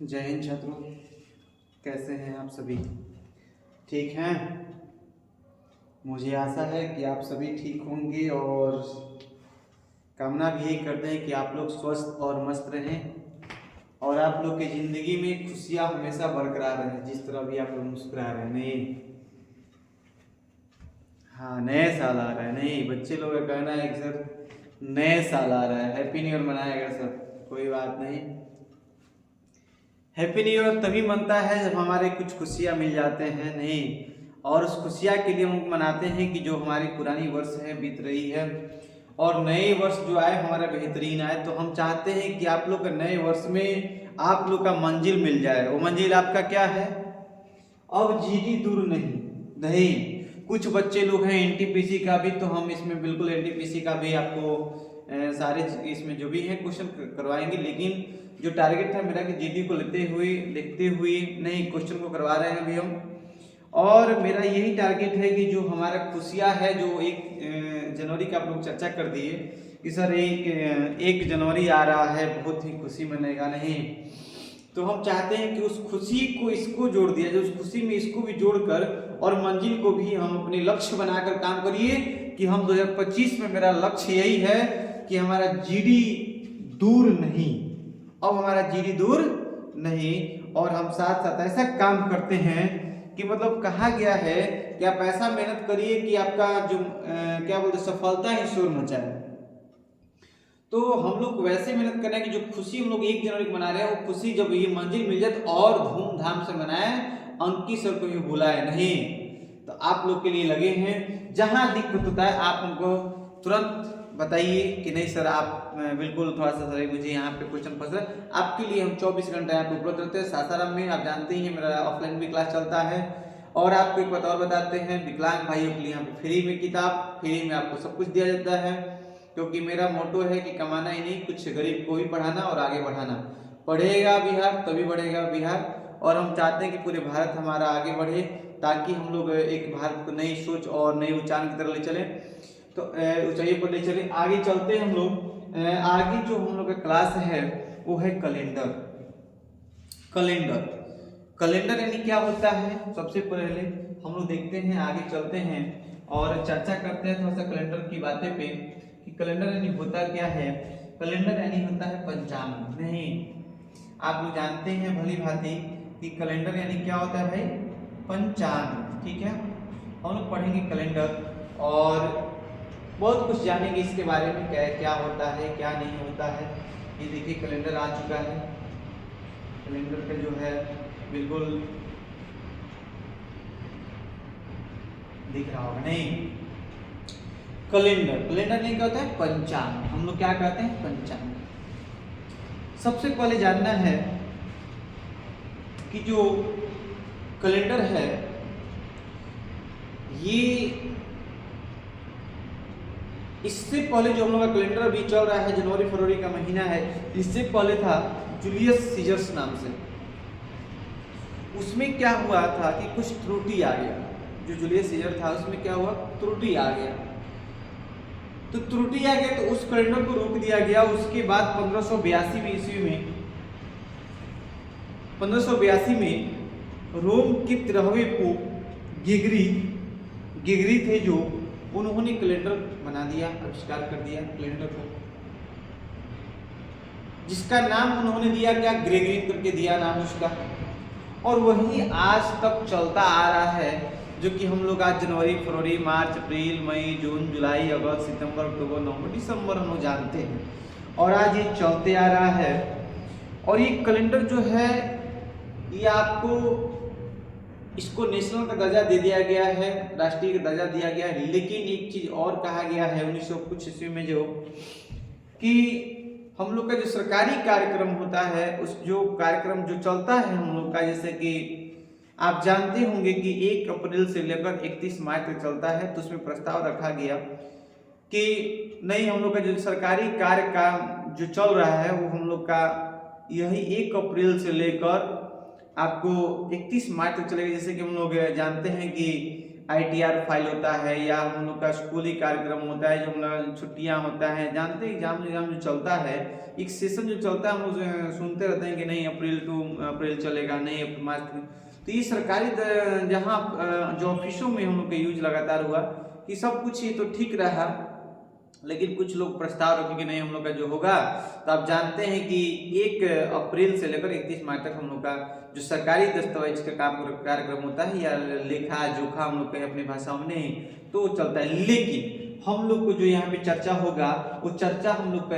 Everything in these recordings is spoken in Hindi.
जय हिंद छात्रों, कैसे हैं आप सभी? ठीक हैं? मुझे आशा है कि आप सभी ठीक होंगे और कामना भी यही करते हैं कि आप लोग स्वस्थ और मस्त रहें और आप लोग की ज़िंदगी में खुशियाँ हमेशा बरकरार रहें, जिस तरह भी आप लोग मुस्कुरा रहे हैं। नहीं, हाँ, नए साल आ रहा है। नहीं, बच्चे लोग का कहना है कि सर नए साल आ रहा है, हैप्पी न्यू ईयर मनाएगा सर। कोई बात नहीं, हैप्पी न्यू ईयर तभी मनता है जब हमारे कुछ खुशियाँ मिल जाते हैं। नहीं, और उस खुशियाँ के लिए हम मनाते हैं कि जो हमारी पुरानी वर्ष है बीत रही है और नए वर्ष जो आए हमारा बेहतरीन आए। तो हम चाहते हैं कि आप लोग का नए वर्ष में आप लोग का मंजिल मिल जाए। वो मंजिल आपका क्या है? अब जीडी दूर नहीं। नहीं, कुछ बच्चे लोग हैं एनटीपीसी का भी, तो हम इसमें बिल्कुल एनटीपीसी का भी आपको सारे इसमें जो भी है क्वेश्चन करवाएंगे। लेकिन जो टारगेट था मेरा कि जीडी को लिखते हुए नहीं, क्वेश्चन को करवा रहे हैं अभी हम। और मेरा यही टारगेट है कि जो हमारा खुशियाँ है, जो 1 जनवरी का आप लोग चर्चा कर दिए कि सर 1 जनवरी आ रहा है, बहुत ही खुशी मनेगा। नहीं, तो हम चाहते हैं कि उस खुशी को इसको जोड़ दिया जाए, उस खुशी में इसको भी जोड़कर और मंजिल को भी हम अपने लक्ष्य बनाकर काम करिए कि हम 2025 में मेरा लक्ष्य यही है कि हमारा जीडी दूर नहीं। अब हमारा जीडी दूर नहीं, और हम साथ साथ ऐसा काम करते हैं कि मतलब कहा गया है कि आप ऐसा मेहनत करिए कि आपका जो क्या बोलते सफलता ही शोर मचाए। तो हम लोग वैसे मेहनत कर रहे हैं कि जो खुशी हम लोग 1 जनवरी को मना रहे हैं, वो खुशी जब ये मंजिल मिल जाए तो और धूमधाम से मनाए, अंकित सर को भी बुलाए। नहीं, तो आप लोग के लिए लगे हैं, जहां दिक्कत होता है आप हमको तुरंत बताइए कि नहीं सर आप बिल्कुल थोड़ा सा सर मुझे यहाँ पे क्वेश्चन फंस रहा है। आपके लिए हम 24 घंटे यहाँ पे उपलब्ध रहते हैं। सासाराम में आप जानते ही हैं मेरा ऑफलाइन भी क्लास चलता है। और आपको एक बात और बताते हैं, विकलांग भाइयों के लिए यहाँ पे फ्री में किताब, फ्री में आपको सब कुछ दिया जाता है, क्योंकि मेरा मोटो है कि कमाना ही नहीं, कुछ गरीब को भी पढ़ाना और आगे बढ़ाना। पढ़ेगा बिहार तभी बढ़ेगा बिहार, और हम चाहते हैं कि पूरे भारत हमारा आगे बढ़े, ताकि हम लोग एक भारत को नई सोच और नई ऊंचाई की तरह ले चले, तो ऊंचाई पर ले चले। आगे चलते हम लोग, आगे जो हम लोग का क्लास है वो है कैलेंडर। कैलेंडर कैलेंडर यानी क्या होता है, सबसे पहले हम लोग देखते हैं, आगे चलते हैं और चर्चा करते हैं थोड़ा सा कैलेंडर की बातें पे कि कैलेंडर यानी होता क्या है। कैलेंडर यानी होता है पंचांग। नहीं, आप लोग जानते हैं भली भांति कि कैलेंडर यानी क्या होता है भाई, पंचांग। ठीक है, हम लोग पढ़ेंगे कैलेंडर और बहुत कुछ जानेंगे इसके बारे में, क्या क्या होता है क्या नहीं होता है। ये देखिए कैलेंडर आ चुका है, कैलेंडर का जो है बिल्कुल दिख रहा होगा। नहीं, कैलेंडर कैलेंडर नहीं क्या होता है, पंचांग। हम लोग क्या कहते हैं, पंचांग। सबसे पहले जानना है कि जो कैलेंडर है ये, इससे पहले जो हम लोग का कैलेंडर अभी चल रहा है, जनवरी फरवरी का महीना है, इससे पहले था जूलियस सीजर्स नाम से। उसमें क्या हुआ था कि कुछ त्रुटि आ गया। जो जूलियस सीजर था उसमें क्या हुआ, त्रुटि आ गया। तो त्रुटि आ गया तो उस कैलेंडर को रोक दिया गया। उसके बाद 1582 में ईस्वी में 1582 में रोम के 13वें पोप गिगरी थे, जो उन्होंने कैलेंडर बना दिया, आविष्कार कर दिया कैलेंडर को, जिसका नाम उन्होंने दिया क्या, ग्रेगरियन करके दिया नाम उसका। और वही आज तक चलता आ रहा है, जो कि हम लोग आज जनवरी फरवरी मार्च अप्रैल मई जून जुलाई अगस्त सितंबर अक्टूबर नवंबर दिसंबर हम लोग जानते हैं, और आज ये चलते आ रहा है। और ये कैलेंडर जो है ये आपको, इसको नेशनल का दर्जा दे दिया गया है, राष्ट्रीय का दर्जा दिया गया है। लेकिन एक चीज और कहा गया है 1900 कुछ ईस्वी में, जो कि हम लोग का जो सरकारी कार्यक्रम होता है, उस जो कार्यक्रम जो चलता है हम लोग का, जैसे कि आप जानते होंगे कि 1 अप्रैल से लेकर 31 मार्च तक चलता है, तो उसमें प्रस्ताव रखा गया कि नहीं, हम लोग का जो सरकारी कार्य का जो चल रहा है वो हम लोग का यही 1 अप्रैल से लेकर आपको 31 मार्च तक चलेगा। जैसे कि हम लोग जानते हैं कि ITR फाइल होता है या हम लोग का स्कूली कार्यक्रम होता है, जो हम लोग छुट्टियां होता है, जानते हैं एग्जाम जो चलता है, एक सेशन जो चलता है हम लोग सुनते रहते हैं कि नहीं अप्रैल टू अप्रैल चलेगा, नहीं अप्रैल मार्च। तो ये सरकारी जहाँ जो ऑफिसों में हम लोग का यूज लगातार हुआ कि सब कुछ ये तो ठीक रहा, लेकिन कुछ लोग प्रस्ताव रखे कि नहीं हम लोग का जो होगा, तो आप जानते हैं कि 1 अप्रैल से लेकर 31 मार्च तक हम लोग का जो सरकारी दस्तावेज का कार्यक्रम होता है या लेखा जोखा हम लोग कहें अपनी भाषा में, नहीं तो चलता है। लेकिन हम लोग को जो यहाँ पे चर्चा होगा वो चर्चा हम लोग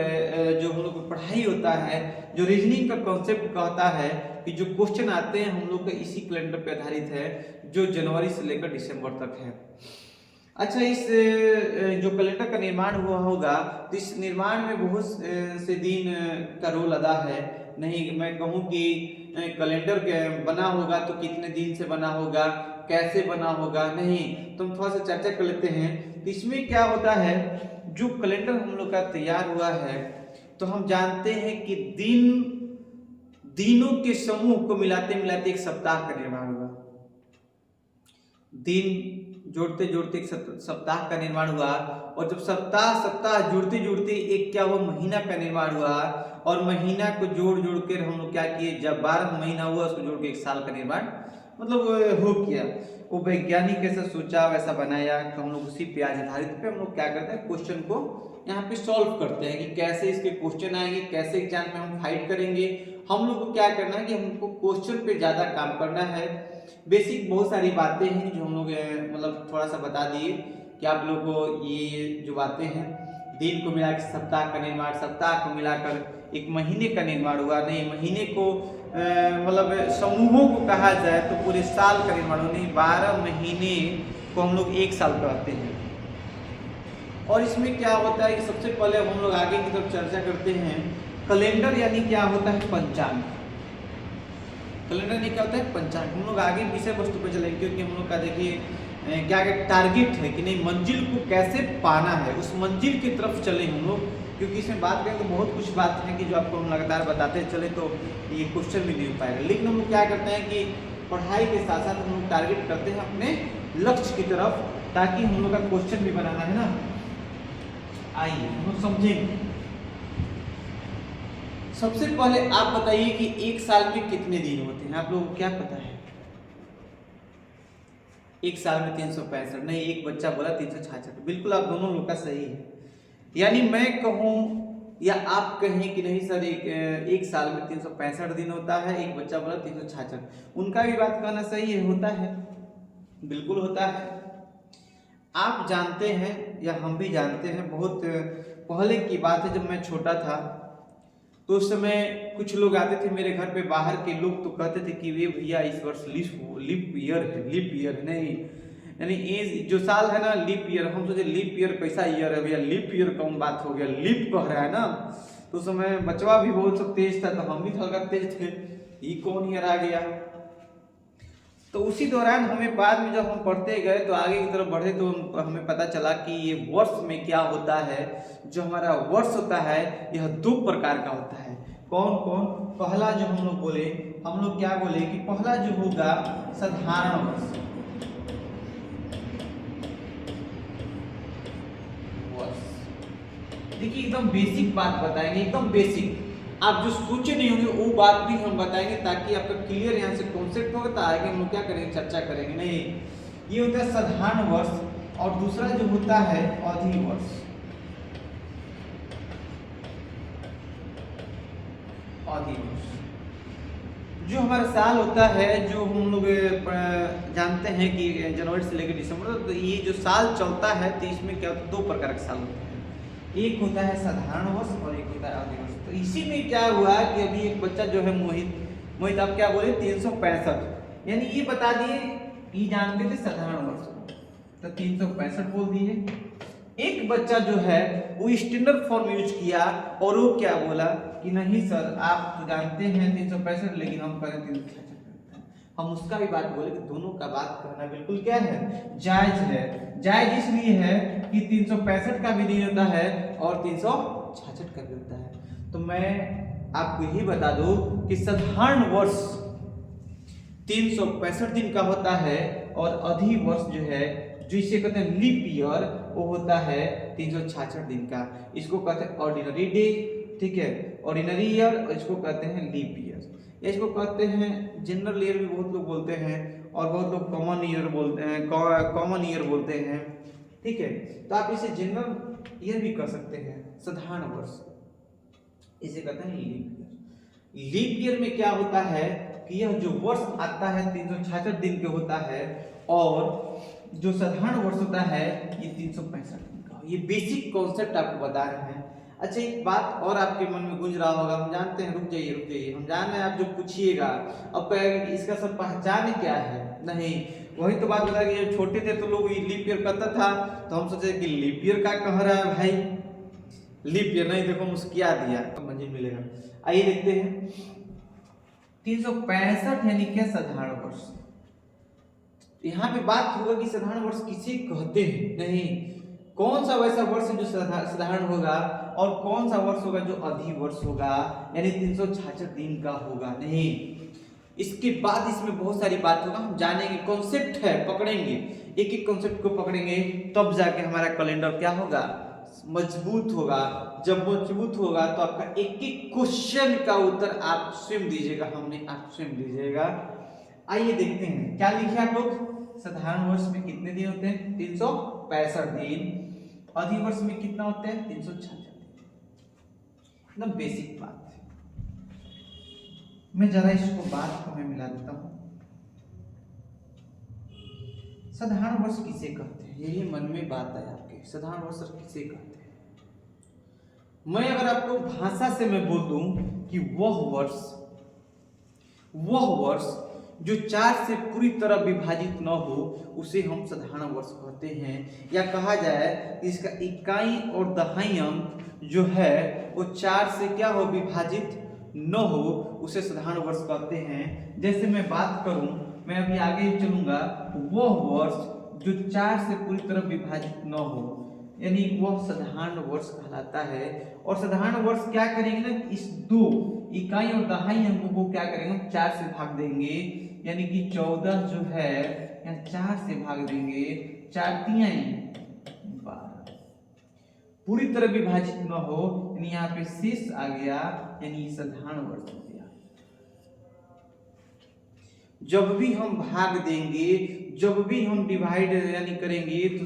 जो हम लोग को पढ़ाई होता है, जो रीजनिंग का कॉन्सेप्ट कहता है कि जो क्वेश्चन आते हैं हम लोग का इसी कैलेंडर पे आधारित है, जो जनवरी से लेकर दिसंबर तक है। अच्छा, इस जो कैलेंडर का निर्माण हुआ होगा तो इस निर्माण में बहुत से दिन का रोल अदा है। नहीं मैं कहूँ कि कैलेंडर बना होगा तो कितने दिन से बना होगा, कैसे बना होगा, नहीं तो हम थोड़ा सा चर्चा कर लेते हैं। तो इसमें क्या होता है, जो कैलेंडर हम लोग का तैयार हुआ है तो हम जानते हैं कि दिनों के समूह को मिलाते मिलाते एक सप्ताह का निर्माण हुआ। दिन जोड़ते जोड़ते एक सप्ताह का निर्माण हुआ, और जब सप्ताह जुड़ते जुड़ते एक क्या हुआ, महीना का निर्माण हुआ, और महीना को जोड़ जोड़ कर हम लोग क्या किए, जब 12 महीना हुआ उसको जोड़ के 1 साल का निर्माण मतलब हो किया। वो वैज्ञानिक कैसा सोचा वैसा बनाया, तो हम लोग उसी पे आधारित पे हम लोग क्या करते हैं, क्वेश्चन को यहाँ पे सॉल्व करते हैं कि कैसे इसके क्वेश्चन आएंगे, कैसे एग्जाम में हम फाइट करेंगे। हम लोग को क्या करना है कि हमको क्वेश्चन पे ज्यादा काम करना है। बेसिक बहुत सारी बातें हैं जो हम लोग मतलब थोड़ा सा बता दिए कि आप लोग को ये जो बातें हैं, दिन को मिलाकर सप्ताह का निर्माण, सप्ताह को मिलाकर एक महीने का निर्माण हुआ, नहीं महीने को मतलब समूहों को कहा जाए तो पूरे साल का निर्माण हुआ, नहीं 12 महीने को हम लोग 1 साल कहते हैं। और इसमें क्या होता है कि सबसे पहले हम लोग आगे की तरफ चर्चा करते हैं, कैलेंडर यानी क्या होता है, पंचांग। कैलेंडर नहीं क्या होता है, पंचांग। हम लोग आगे विषय वस्तु पर चलेंगे, क्योंकि हम लोग का देखिए क्या टारगेट है कि नहीं मंजिल को कैसे पाना है, उस मंजिल की तरफ चले हम लोग। क्योंकि इसमें बात करें तो बहुत कुछ बात है कि जो आपको हम लगातार बताते चले तो ये क्वेश्चन भी नहीं हो पाएगा। लेकिन हम लोग क्या करते हैं कि पढ़ाई के साथ साथ हम लोग टारगेट करते हैं अपने लक्ष्य की तरफ, ताकि हम लोग का क्वेश्चन भी बनाना है ना। आइए हम लोग समझेंगे। सबसे पहले आप बताइए कि 1 साल में कितने दिन होते हैं, आप लोगों को क्या पता है? 1 साल में 365, नहीं एक बच्चा बोला 366, बिल्कुल आप दोनों लोग का सही है। यानी मैं कहूँ या आप कहें कि नहीं सर एक साल में 365 दिन होता है, एक बच्चा बोला 366, उनका भी बात कहना सही है, होता है, बिल्कुल होता है। आप जानते हैं या हम भी जानते हैं, बहुत पहले की बात है, जब मैं छोटा था तो उस समय कुछ लोग आते थे मेरे घर पे, बाहर के लोग तो कहते थे कि वे भैया इस वर्ष लीप ईयर नहीं, यानी ये जो साल है ना लीप ईयर। हम सोचे लीप ईयर कैसा ईयर है भैया, लीप ईयर कौन बात हो गया, लीप कह रहा है ना। तो उस समय बचवा भी बहुत सब तेज था, तो हम भी थोड़ा तेज थे, ये कौन ईयर आ गया। तो उसी दौरान हमें बाद में जब हम पढ़ते गए तो आगे की तरफ बढ़े तो हमें पता चला कि ये वर्ष में क्या होता है। जो हमारा वर्ष होता है यह 2 प्रकार का होता है। कौन कौन? पहला जो हम लोग बोले, हम लोग क्या बोले कि पहला जो होगा साधारण वर्ष। देखिए एकदम बेसिक बात बताएंगे, एकदम बेसिक, आप जो सोचे नहीं होंगे वो बात भी हम बताएंगे, ताकि आपका क्लियर यहाँ से कॉन्सेप्ट होगा। तो आगे हम लोग क्या करेंगे, चर्चा करेंगे। नहीं, ये होता है साधारण वर्ष, और दूसरा जो होता है अवधि वर्ष। अवधि वर्ष जो हमारा साल होता है, जो हम लोग जानते हैं कि जनवरी से लेकर दिसंबर, तो ये जो साल चलता है तो इसमें क्या होता है, 2 प्रकार का साल होता है। एक होता है साधारण वर्ष और एक होता है अवधि वर्ष। तो इसी में क्या हुआ कि अभी एक बच्चा जो है मोहित आप क्या बोले 365, यानी ये बता दिए, ये जानते थे साधारण वर्ष तो 365 बोल दिए। एक बच्चा जो है वो स्टैंडर्ड फॉर्म यूज किया और वो क्या बोला कि नहीं सर आप तो जानते हैं 365, लेकिन हम करें 366। हम उसका भी बात बोले कि दोनों का बात कहना बिल्कुल क्या है, जायज है। जायज इसलिए है कि 365 का भी दिन होता है और 366 का भी होता है। तो मैं आपको यही बता दूं कि साधारण वर्ष 365 दिन का होता है और अवधि वर्ष जो है जो इसे कहते हैं लीप ईयर, वो होता है 366 दिन का। इसको कहते हैं ऑर्डिनरी डे, ठीक है, ऑर्डिनरी ईयर, इसको कहते हैं लीप ईयर। इसको कहते हैं जनरल ईयर भी बहुत लोग बोलते हैं, और बहुत लोग कॉमन ईयर बोलते हैं, कॉमन ईयर बोलते हैं, ठीक है। तो आप इसे जनरल ईयर भी कर सकते हैं, साधारण वर्ष, इसे कहते हैं लीप ईयर। लीप ईयर में क्या होता है कि यह जो वर्ष आता है 366 दिन के होता है, और जो साधारण वर्ष होता है ये 365 दिन का। ये बेसिक कॉन्सेप्ट आपको बता रहे हैं। अच्छा, एक बात और आपके मन में गूंज रहा होगा, हम जानते हैं, रुक जाइए, हम जान रहे हैं, आप जो पूछिएगा अब कहेंगे कि इसका सब पहचान क्या है। नहीं, वही तो बात बता कि जब छोटे थे तो लोग लीप ईयर कहता था, तो हम सोचे कि लीप ईयर का कह रहा है भाई, लीप ईयर नहीं, देखो मुस्किया दिया, मंजिल मिलेगा। आइए देखते हैं 365 यानी क्या साधारण वर्ष। यहाँ पे बात होगा कि साधारण वर्ष किसे कहते हैं, नहीं, कौन सा वैसा वर्ष जो साधारण होगा और कौन सा वर्ष होगा जो अधि वर्ष होगा, यानी 366 दिन का होगा, नहीं। इसके बाद इसमें बहुत सारी बात होगा, हम जानेंगे, कॉन्सेप्ट है, पकड़ेंगे, एक एक कॉन्सेप्ट को पकड़ेंगे, तब जाके हमारा कैलेंडर क्या होगा, मजबूत होगा। जब मजबूत होगा तो आपका एक एक क्वेश्चन का उत्तर आप स्वयं दीजिएगा, हमने आप स्वयं दीजिएगा। आइए देखते हैं क्या लिखे आप लोग। साधारण वर्ष में कितने दिन होते हैं, 365 दिन। अधि वर्ष में कितना होते हैं, 366 दिन। एकदम बेसिक बात है। मैं जरा इसको बात को मैं मिला देता हूं। साधारण वर्ष किसे कहते हैं, यही मन में बात है आपके, साधारण वर्ष किसे कहते हैं। मैं अगर आपको भाषा से मैं बोल दूं कि वह वर्ष जो 4 से पूरी तरह विभाजित न हो, उसे हम साधारण वर्ष कहते हैं। या कहा जाए इसका इकाई और दहाई अंक जो है वो 4 से क्या हो, विभाजित न हो, उसे साधारण वर्ष कहते हैं। जैसे मैं बात करूं, मैं अभी आगे चलूंगा, वह वर्ष जो 4 से पूरी तरह विभाजित न हो, यानी वह साधारण वर्ष कहलाता है। और साधारण वर्ष क्या करेंगे ना, इस 2 इकाई और दहाई अंकों को क्या करेंगे, 4 से भाग देंगे, यानी कि 14 जो है यहाँ 4 से भाग देंगे, 4 तिहाई 12, पूरी तरह विभाजित न हो, यानी यहाँ पे शेष आ गया, यानी साधारण वर्ष हो गया। जब भी हम भाग देंगे, जब भी हम डिवाइड यानी करेंगे, तो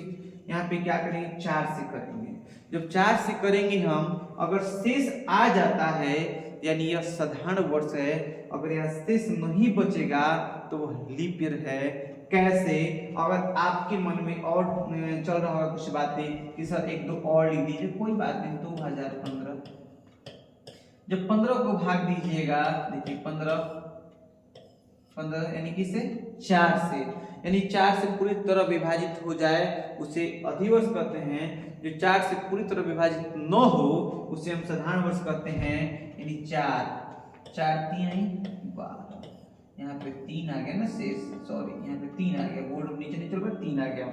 यहाँ पे क्या करेंगे, 4 से करेंगे। जब 4 से करेंगे हम, अगर शेष आ जाता है यानी यह साधारण वर्ष है। अगर यह शेष नहीं बचेगा तो वह लीप ईयर है। कैसे, अगर आपके मन में और चल रहा होगा कुछ बातें कि सर 1-2 और लिख दीजिए, कोई बात नहीं, 2015। जब 15 को भाग दीजिएगा, देखिए 15 यानी कि से 4 से, यानी 4 से पूरी तरह विभाजित हो जाए उसे अधिवर्ष कहते हैं। जो 4 से पूरी तरह विभाजित न हो उसे हम साधारण वर्ष कहते हैं। यानी 4 तिहाई 12, यहाँ पे 3 आ गया ना शेष, सॉरी यहाँ पे 3 आ गया, बोर्ड नीचे नहीं चल रहा, 3 आ गया।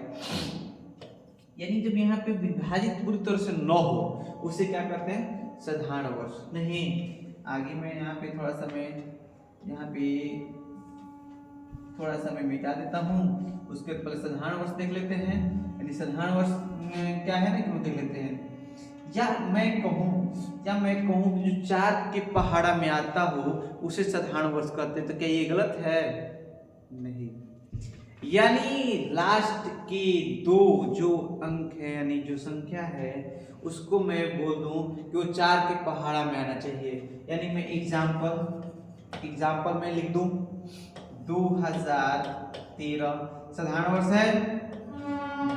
यानी जब यहाँ पे विभाजित पूरी तरह से न हो उसे क्या कहते हैं, साधारण वर्ष। नहीं, आगे मैं यहाँ पे थोड़ा सा मैं मिटा देता हूँ, उसके पहले साधारण वर्ष देख लेते हैं। यानी साधारण वर्ष क्या है ना, क्यों देख लेते हैं। या मैं कहूँ कि जो 4 के पहाड़ा में आता हो उसे साधारण वर्ष कहते हैं, तो क्या ये गलत है? नहीं। यानी लास्ट के 2 जो अंक है, यानी जो संख्या है, उसको मैं बोल दूं कि वो 4 के पहाड़ा में आना चाहिए। यानी मैं एग्जाम्पल में लिख दूं 2013 साधारण वर्ष है,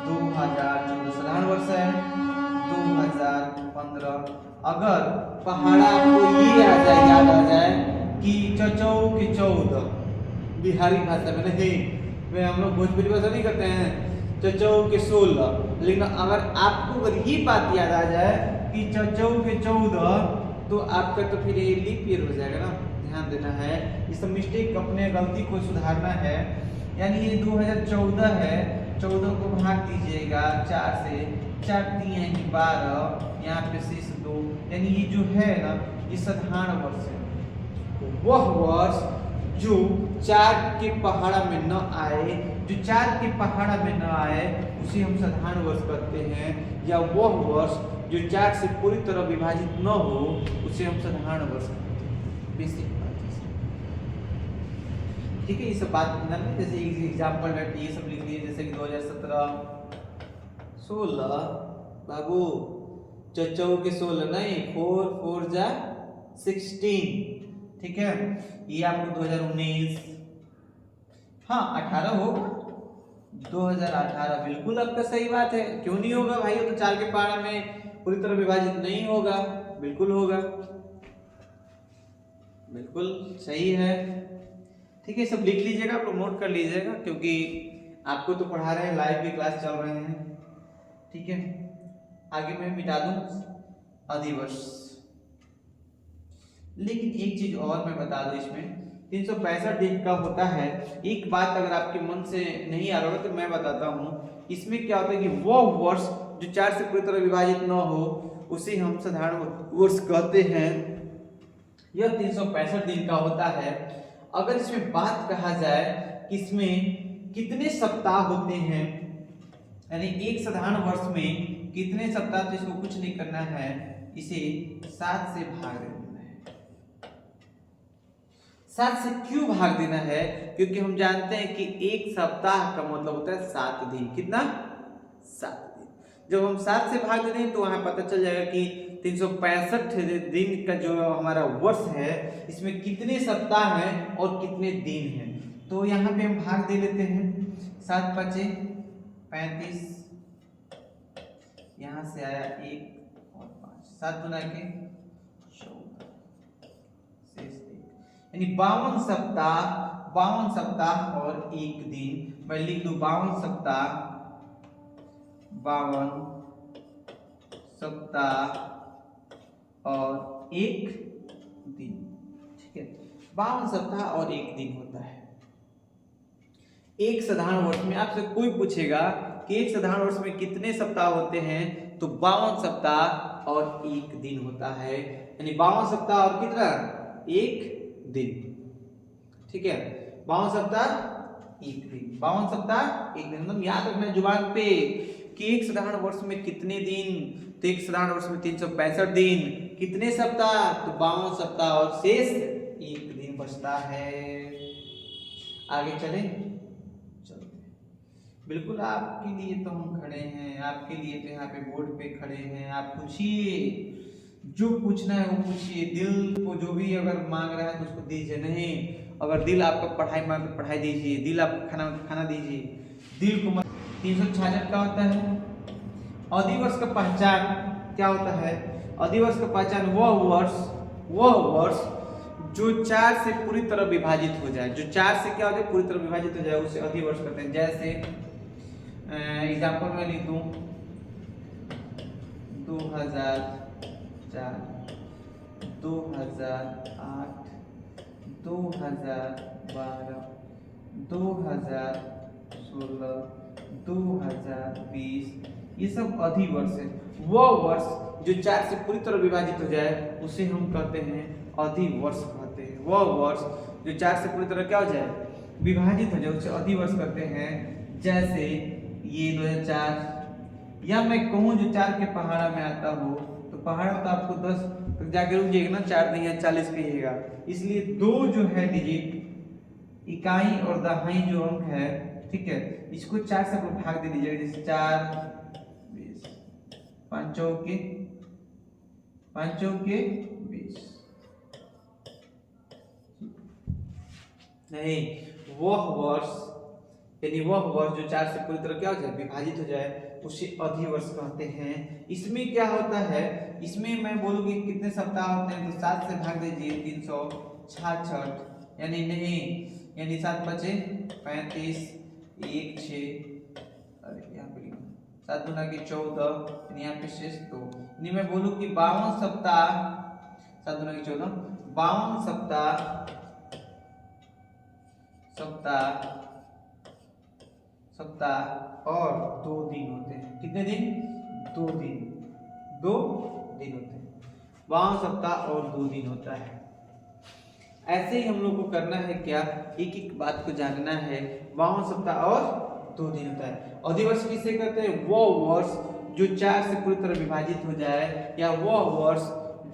2014 साधारण वर्ष है, 2015। अगर पहाड़ा आपको ये याद आ जाए कि चचौ के 14, बिहारी भाषा में नहीं, वे हम लोग भोजपुरी भाषा नहीं करते हैं, चचौ के 16, लेकिन अगर ये बात याद आ जाए कि चचौ के 14, तो आपका तो फिर ये लीप ईयर हो जाएगा ना, ध्यान देना है। इस मिस्टेक, अपने गलती को सुधारना है। यानी ये 2014 है, 14 को भाग दीजिएगा 4 से, 4 तिहाई 12, यहाँ पे शेष 2, यानी ये जो है ना, ये साधारण वर्ष है। वह वर्ष जो 4 के पहाड़ा में न आए जो 4 के पहाड़ा में न आए उसे हम साधारण वर्ष कहते हैं, या वह वर्ष जो 4 से पूरी तरह विभाजित न हो उसे हम साधारण वर्ष कहते हैं। बेसिक बात है, ठीक है। ये सब बात करना है, जैसे एग्जाम्पल ये सब लिख लिए, जैसे कि 2017 16 बाबू चौ के 16 नहीं 4 4 जा 16, ठीक है। ये आपको 2019, हाँ 18 होगा, 2018 बिल्कुल आपका सही बात है। क्यों नहीं होगा भाई, तो 4 के पहाड़ा में पूरी तरह विभाजित नहीं होगा, बिल्कुल होगा, बिल्कुल सही है, ठीक है। सब लिख लीजिएगा, आप लोग नोट कर लीजिएगा, क्योंकि आपको तो पढ़ा रहे हैं, लाइव भी क्लास चल रहे हैं, ठीक है। आगे मैं मिटा दूं अधिवर्ष, लेकिन एक चीज और मैं बता दूं, इसमें 365 दिन का होता है। एक बात अगर आपके मन से नहीं आ रहा होगा तो मैं बताता हूँ। इसमें क्या होता है कि वो वर्ष जो 4 से पूरी तरह विभाजित न हो उसे हम साधारण वर्ष कहते हैं। यह 365 दिन का होता है। अगर इसमें बात कहा जाए कि इसमें कितने सप्ताह होते हैं, यानी एक साधारण वर्ष में कितने सप्ताह, तो इसको कुछ नहीं करना है, इसे 7 से भाग देना है। 7 से क्यों भाग देना है? क्योंकि हम जानते हैं कि एक सप्ताह का मतलब होता है 7 दिन। कितना? 7 दिन। जब हम 7 से भाग देते हैं तो वहां पता चल जाएगा कि 365 दिन का जो हमारा वर्ष है इसमें कितने सप्ताह हैं और कितने दिन हैं। तो यहाँ पे हम भाग दे लेते हैं। 7 5 35, यहाँ से आया 1 और 5, 7 गुना के 14, शेष 1, यानी 52 सप्ताह, 52 सप्ताह और 1 दिन। मैं लिख दूं 52 सप्ताह, 52 सप्ताह और 1 दिन, ठीक है। 52 सप्ताह और 1 दिन होता है एक साधारण वर्ष में। आपसे कोई पूछेगा कि एक साधारण वर्ष में कितने सप्ताह होते हैं, तो 52 सप्ताह और 1 दिन होता है, यानी 52 सप्ताह और कितना? 1 दिन, ठीक है। 52 सप्ताह 1 दिन, 52 सप्ताह 1 दिन। मतलब याद रखना जुबान पे कि एक साधारण वर्ष में कितने दिन, तो एक साधारण वर्ष में 365 दिन, कितने सप्ताह, तो 52 सप्ताह और शेष 1 दिन बचता है। आगे चले, बिल्कुल आपके लिए तो हम खड़े हैं, आपके लिए तो यहाँ पे बोर्ड पे खड़े हैं। आप पूछिए, जो पूछना है वो पूछिए। दिल को जो भी अगर मांग रहा है तो उसको दीजिए, नहीं अगर दिल आपका पढ़ाई मांग तो पढ़ाई दीजिए, दिल आपको खाना तो खाना दीजिए। दिल को 366 का होता है। अधिवर्ष का पहचान क्या होता है? अधिवर्ष का पहचान वह वर्ष जो 4 से पूरी तरह विभाजित हो जाए। जो 4 से क्या हो जाए, पूरी तरह विभाजित हो जाए, उसे अधिवर्ष कहते हैं। जैसे एग्जाम्पल में लिख दूं 2004, 2008, 2012, 2016, 2020, ये सब अधिवर्ष है। वह वर्ष जो 4 से पूरी तरह विभाजित हो जाए उसे हम कहते हैं अधिवर्ष कहते हैं। वह वर्ष जो 4 से पूरी तरह क्या हो जाए, विभाजित हो जाए, उसे अधिवर्ष कहते हैं। जैसे ये 2004, या मैं कहूँ जो 4 के पहाड़ा में आता हो, तो पहाड़ा तो आपको 10 तो जाके रुक जाएगा ना, 4 नहीं 40 कहिएगा। इसलिए 2 जो है डिजिट, इकाई और दहाई जो अंक है, ठीक है, इसको 4 से भाग दे दीजिएगा। जैसे 4 20, 5 चौके 20, नहीं वह वर्ष, यानी वह वर्ष जो 4 से पूरी तरह क्या हो जाए, विभाजित हो जाए, उसे अधिवर्ष कहते हैं। इसमें क्या होता है, इसमें मैं बोलूंगी कितने सप्ताह होते हैं, तो 7 से भाग दीजिए 366, यानी नहीं, यानी 7 5 35, 1 6, अरे यहाँ पे 7 गुना के 14, यानी यहाँ पे शेष 2, यानी मैं बोलूँ कि 52 सप्ताह, 7 गुना के 14, 52 सप्ताह और 2 दिन होते हैं। कितने दिन? 2 दिन होते हैं। 52 सप्ताह और 2 दिन होता है। ऐसे ही हम लोग को करना है क्या, एक एक बात को जानना है। 52 सप्ताह और 2 दिन होता है। अधिवर्ष किसे कहते हैं? वो वर्ष जो 4 से पूरी तरह विभाजित हो जाए, या वो वर्ष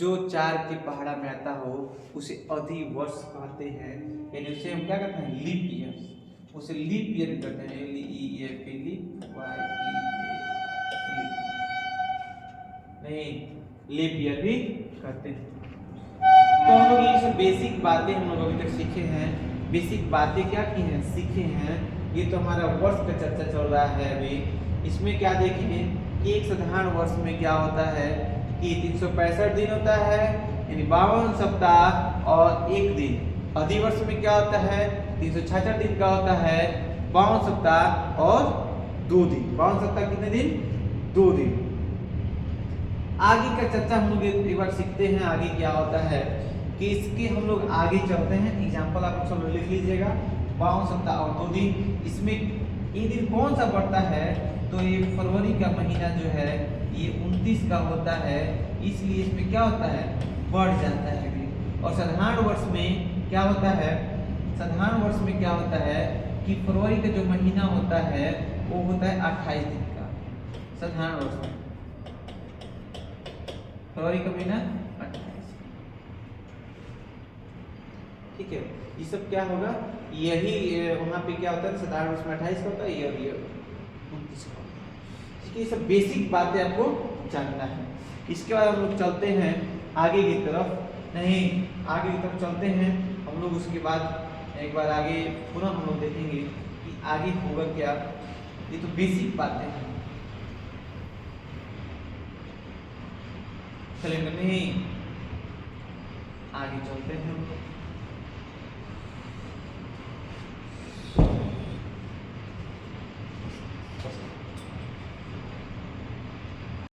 जो 4 के पहाड़ा में आता हो, उसे अधिवर्ष कहते हैं। यानी उसे हम क्या कहते हैं? Leap year. उसे लीप ईयर कहते हैं। LEAP, नहीं, लीप ईयर भी कहते हैं। तो हम लोग ये सब बेसिक बातें हम लोग अभी तक सीखे हैं। बेसिक बातें क्या की हैं? सीखे हैं। ये तो हमारा वर्ष का चर्चा चल रहा है अभी। इसमें क्या देखेंगे कि एक साधारण वर्ष में क्या होता है कि 365 दिन होता है, यानी 52 सप्ताह और 1 दिन। अधिवर्ष में क्या होता है? 366 दिन का होता है, 52 सप्ताह और 2 दिन। 52 सप्ताह कितने दिन? 2 दिन। आगे का चर्चा हम लोग एक बार सीखते हैं। आगे क्या होता है कि इसके हम लोग आगे चलते हैं। एग्जाम्पल आप सब लिख लीजिएगा। 52 सप्ताह और 2 दिन। इसमें ये दिन कौन सा बढ़ता है? तो ये फरवरी का महीना जो है ये 29 का होता है, इसलिए इसमें क्या होता है? बढ़ जाता है। और साधारण वर्ष में क्या होता है? साधारण वर्ष में क्या होता है कि फरवरी का जो महीना होता है वो होता है 28 दिन का। साधारण वर्ष में फरवरी का महीना 28। ठीक है, ये सब क्या होगा? यही वहां पे क्या होता है? साधारण वर्ष में 28 का होता है, ये 29 का होता है। ठीक है, ये सब बेसिक बातें आपको जानना है। इसके बाद हम लोग चलते हैं आगे की तरफ। नहीं, आगे की तरफ चलते हैं हम लोग। उसके बाद एक बार आगे पूरा हम लोग देखेंगे कि आगे होगा क्या। ये तो बेसिक बातें हैं। चलेंगे नहीं, आगे चलते हैं हम लोग।